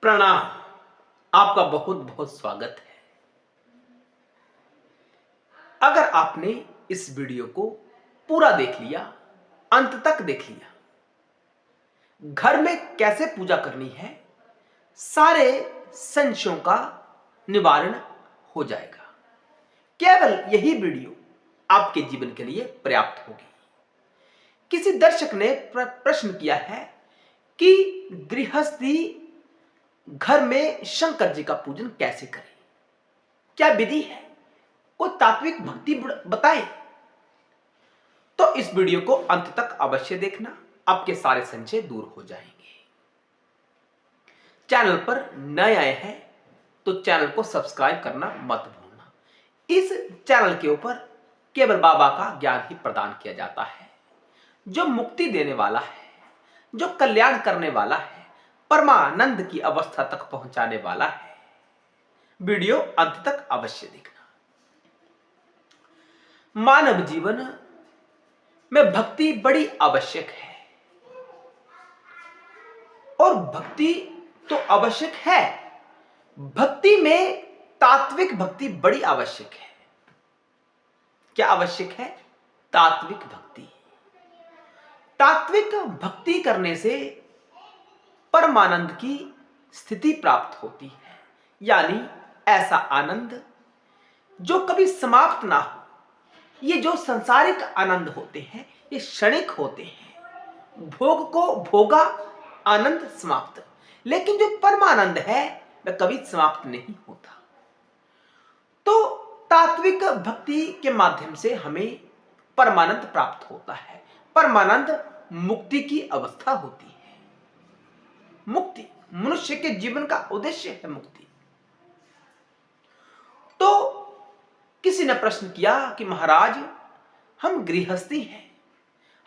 प्रणाम। आपका बहुत बहुत स्वागत है। अगर आपने इस वीडियो को पूरा देख लिया, अंत तक देख लिया, घर में कैसे पूजा करनी है, सारे संशयों का निवारण हो जाएगा। केवल यही वीडियो आपके जीवन के लिए पर्याप्त होगी। किसी दर्शक ने प्रश्न किया है कि गृहस्थी घर में शंकर जी का पूजन कैसे करें, क्या विधि है, कोई तात्विक भक्ति बताए। तो इस वीडियो को अंत तक अवश्य देखना, आपके सारे संशय दूर हो जाएंगे। चैनल पर नए आए हैं तो चैनल को सब्सक्राइब करना मत भूलना। इस चैनल के ऊपर केवल बाबा का ज्ञान ही प्रदान किया जाता है, जो मुक्ति देने वाला है, जो कल्याण करने वाला है, परमानंद की अवस्था तक पहुंचाने वाला है। वीडियो अंत तक अवश्य देखना। मानव जीवन में भक्ति बड़ी आवश्यक है, और भक्ति तो आवश्यक है, भक्ति में तात्विक भक्ति बड़ी आवश्यक है। क्या आवश्यक है? तात्विक भक्ति। तात्विक भक्ति करने से परमानंद की स्थिति प्राप्त होती है, यानी ऐसा आनंद जो कभी समाप्त ना हो। ये जो संसारिक आनंद होते हैं ये क्षणिक होते हैं, भोग को भोगा, आनंद समाप्त। लेकिन जो परमानंद है वह कभी समाप्त नहीं होता। तो तात्विक भक्ति के माध्यम से हमें परमानंद प्राप्त होता है। परमानंद मुक्ति की अवस्था होती है। मुक्ति मनुष्य के जीवन का उद्देश्य है, मुक्ति। तो किसी ने प्रश्न किया कि महाराज, हम गृहस्थी हैं,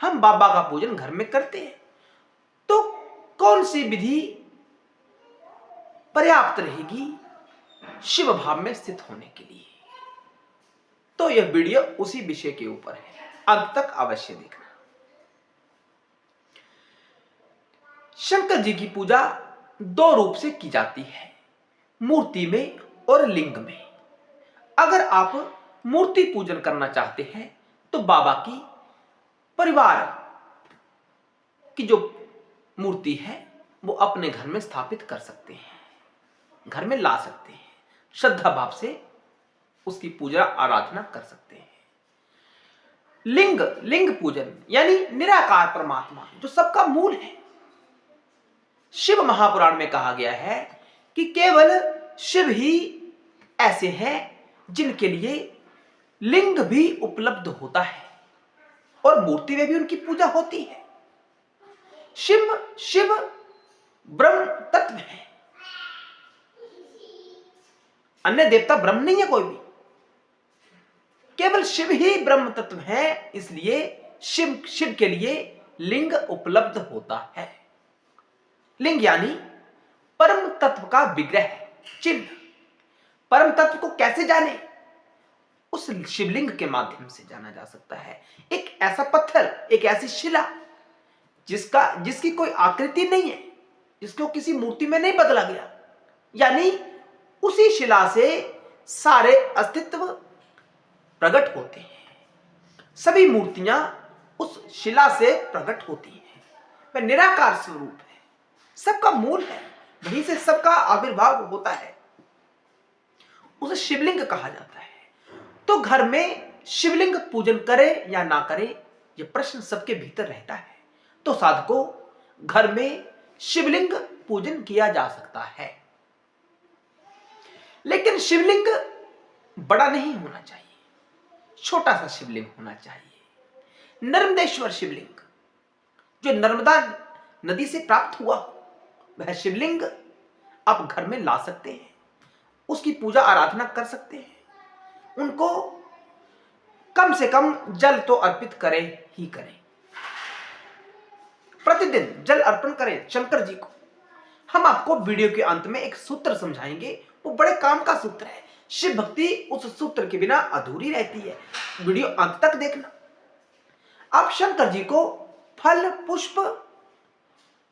हम बाबा का पूजन घर में करते हैं, तो कौन सी विधि पर्याप्त रहेगी शिव भाव में स्थित होने के लिए? तो यह वीडियो उसी विषय के ऊपर है, अंत तक अवश्य देखना। शंकर जी की पूजा दो रूप से की जाती है, मूर्ति में और लिंग में। अगर आप मूर्ति पूजन करना चाहते हैं तो बाबा की परिवार की जो मूर्ति है वो अपने घर में स्थापित कर सकते हैं, घर में ला सकते हैं, श्रद्धा भाव से उसकी पूजा आराधना कर सकते हैं। लिंग पूजन यानी निराकार परमात्मा जो सबका मूल है। शिव महापुराण में कहा गया है कि केवल शिव ही ऐसे हैं जिनके लिए लिंग भी उपलब्ध होता है और मूर्ति में भी उनकी पूजा होती है। शिव ब्रह्म तत्व है, अन्य देवता ब्रह्म नहीं है कोई भी, केवल शिव ही ब्रह्म तत्व है। इसलिए शिव के लिए लिंग उपलब्ध होता है। लिंग यानी परम तत्व का विग्रह, चिन्ह। परम तत्व को कैसे जाने? उस शिवलिंग के माध्यम से जाना जा सकता है। एक ऐसा पत्थर, एक ऐसी शिला जिसकी कोई आकृति नहीं है, जिसको किसी मूर्ति में नहीं बदला गया, यानी उसी शिला से सारे अस्तित्व प्रकट होते हैं। सभी मूर्तियां उस शिला से प्रकट होती हैं। वह निराकार स्वरूप है, सबका मूल है, वहीं से सबका आविर्भाव होता है। उसे शिवलिंग कहा जाता है। तो घर में शिवलिंग पूजन करे या ना करे, यह प्रश्न सबके भीतर रहता है। तो साधकों, घर में शिवलिंग पूजन किया जा सकता है, लेकिन शिवलिंग बड़ा नहीं होना चाहिए, छोटा सा शिवलिंग होना चाहिए। नर्मदेश्वर शिवलिंग जो नर्मदा नदी से प्राप्त हुआ, वह शिवलिंग आप घर में ला सकते हैं, उसकी पूजा आराधना कर सकते हैं। उनको कम से कम जल तो अर्पित करें ही करें, प्रतिदिन जल अर्पण करें शंकर जी को। हम आपको वीडियो के अंत में एक सूत्र समझाएंगे, वो बड़े काम का सूत्र है। शिव भक्ति उस सूत्र के बिना अधूरी रहती है। वीडियो अंत तक देखना। आप शंकर जी को फल, पुष्प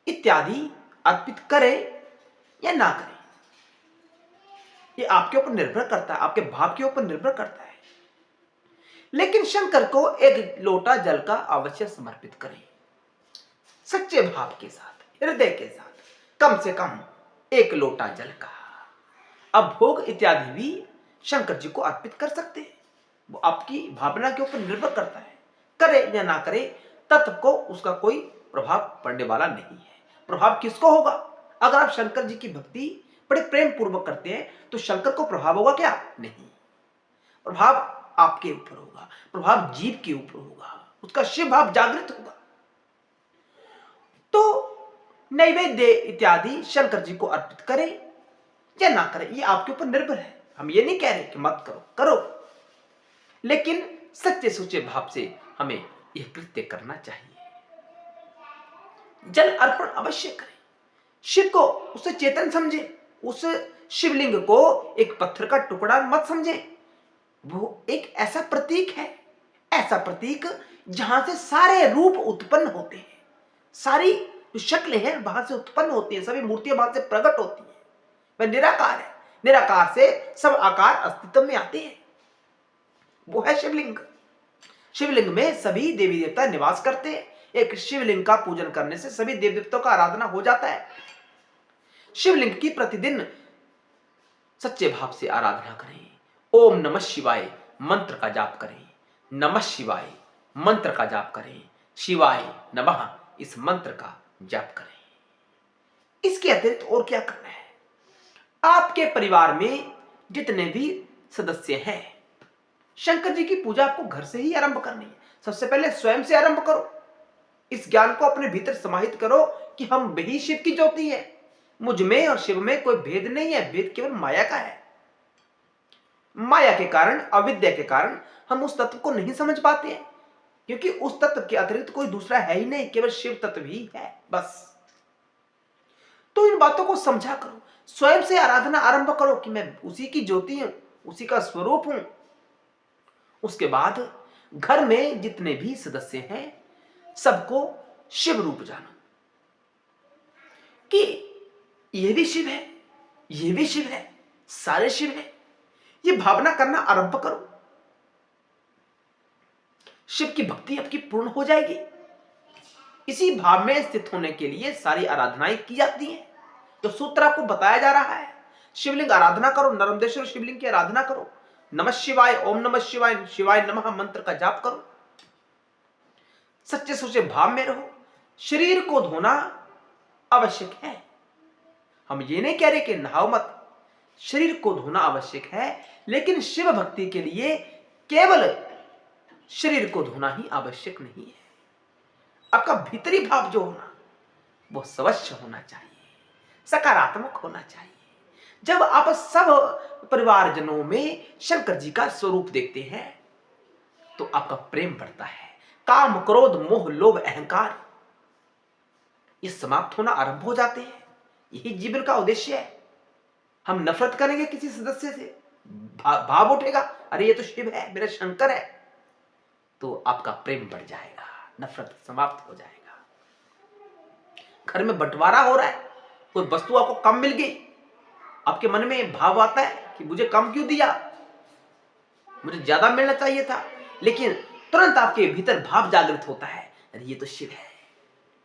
इत्यादि अर्पित करें या ना करें, ये आपके ऊपर निर्भर करता है, आपके भाव के ऊपर निर्भर करता है। लेकिन शंकर को एक लोटा जल का अवश्य समर्पित करें, सच्चे भाव के साथ, हृदय के साथ, कम से कम एक लोटा जल का। अब भोग इत्यादि भी शंकर जी को अर्पित कर सकते हैं, वो आपकी भावना के ऊपर निर्भर करता है, करे या ना करे तत्व को उसका कोई प्रभाव पड़ने वाला नहीं है। प्रभाव किसको होगा? अगर आप शंकर जी की भक्ति बड़े प्रेम पूर्वक करते हैं तो शंकर को प्रभाव होगा क्या? नहीं, प्रभाव आपके ऊपर होगा, प्रभाव जीव के ऊपर होगा, उसका शिव भाव जागृत होगा। तो नैवेद्य इत्यादि शंकर जी को अर्पित करें या ना करें, ये आपके ऊपर निर्भर है। हम ये नहीं कह रहे कि मत करो, करो, लेकिन सच्चे सुचे भाव से हमें यह कृत्य करना चाहिए। जल अर्पण अवश्य करें, शिव को उसे चेतन समझे, उस शिवलिंग को एक पत्थर का टुकड़ा मत समझे, वो एक ऐसा प्रतीक है, ऐसा प्रतीक जहां से सारे रूप उत्पन्न होते हैं, सारी जो शक्लें हैं वहां से उत्पन्न होती हैं, सभी मूर्तियां वहां से प्रकट होती हैं। वह निराकार है, निराकार से सब आकार अस्तित्व में आते हैं, वो है शिवलिंग। शिवलिंग में सभी देवी देवता निवास करते हैं। एक शिवलिंग का पूजन करने से सभी देव देवताओं का आराधना हो जाता है। शिवलिंग की प्रतिदिन सच्चे भाव से आराधना करें। ओम नमः शिवाय मंत्र का जाप करें, नमः शिवाय मंत्र का जाप करें, शिवाय नमः इस मंत्र का जाप करें। इसके अतिरिक्त और क्या करना है? आपके परिवार में जितने भी सदस्य हैं, शंकर जी की पूजा आपको घर से ही आरंभ करनी है। सबसे पहले स्वयं से आरंभ करो, इस ज्ञान को अपने भीतर समाहित करो कि हम वही शिव की ज्योति है, मुझ में और शिव में कोई भेद नहीं है, भेद केवल माया का है। माया के कारण, अविद्या के कारण हम उस तत्व को नहीं समझ पाते हैं, क्योंकि उस तत्व के अतिरिक्त कोई दूसरा है ही नहीं, केवल शिव तत्व ही है बस। तो इन बातों को समझा करो, स्वयं से आराधना आरंभ करो कि मैं उसी की ज्योति हूं, उसी का स्वरूप हूं। उसके बाद घर में जितने भी सदस्य हैं सबको शिव रूप जानो कि यह भी शिव है, यह भी शिव है, सारे शिव है। यह भावना करना आरंभ करो, शिव की भक्ति आपकी पूर्ण हो जाएगी। इसी भाव में स्थित होने के लिए सारी आराधनाएं की जाती हैं। तो सूत्र आपको बताया जा रहा है, शिवलिंग आराधना करो, नर्मदेश्वर शिवलिंग की आराधना करो, नमः शिवाय, ओम नमः शिवाय, शिवाय नमः मंत्र का जाप करो, सच्चे सुचे भाव में रहो। शरीर को धोना आवश्यक है, हम ये नहीं कह रहे कि नहाओ मत, शरीर को धोना आवश्यक है, लेकिन शिव भक्ति के लिए केवल शरीर को धोना ही आवश्यक नहीं है। आपका भीतरी भाव जो होना वो स्वच्छ होना चाहिए, सकारात्मक होना चाहिए। जब आप सब परिवारजनों में शंकर जी का स्वरूप देखते हैं तो आपका प्रेम बढ़ता है। काम, क्रोध, मोह, लोभ, अहंकार ये समाप्त होना आरंभ हो जाते हैं। यही जीवन का उद्देश्य है। हम नफरत करेंगे किसी सदस्य से, भाव उठेगा, अरे ये तो शिव है, मेरा शंकर है, तो आपका प्रेम बढ़ जाएगा, नफरत समाप्त हो जाएगा। घर में बंटवारा हो रहा है, कोई वस्तु आपको कम मिल गई, आपके मन में भाव आता है कि मुझे कम क्यों दिया, मुझे ज्यादा मिलना चाहिए था, लेकिन तुरंत आपके भीतर भाव जागृत होता है, अरे ये तो शिव है,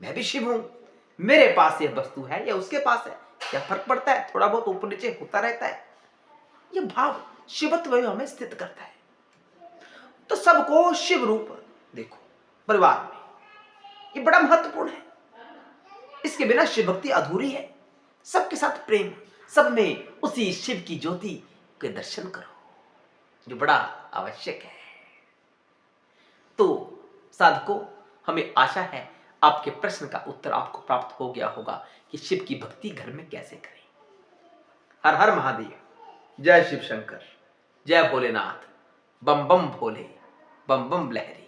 मैं भी शिव हूं, मेरे पास यह वस्तु है या उसके पास है, क्या फर्क पड़ता है, थोड़ा बहुत ऊपर नीचे होता रहता है। यह भाव शिवत्व हमें स्थित करता है। तो सबको शिव रूप देखो परिवार में, ये बड़ा महत्वपूर्ण है। इसके बिना शिव भक्ति अधूरी है। सबके साथ प्रेम, सब में उसी शिव की ज्योति के दर्शन करो, जो बड़ा आवश्यक है। तो साधकों, हमें आशा है आपके प्रश्न का उत्तर आपको प्राप्त हो गया होगा कि शिव की भक्ति घर में कैसे करें। हर हर महादेव, जय शिव शंकर, जय भोलेनाथ, बम बम भोले, बम बम लहरी।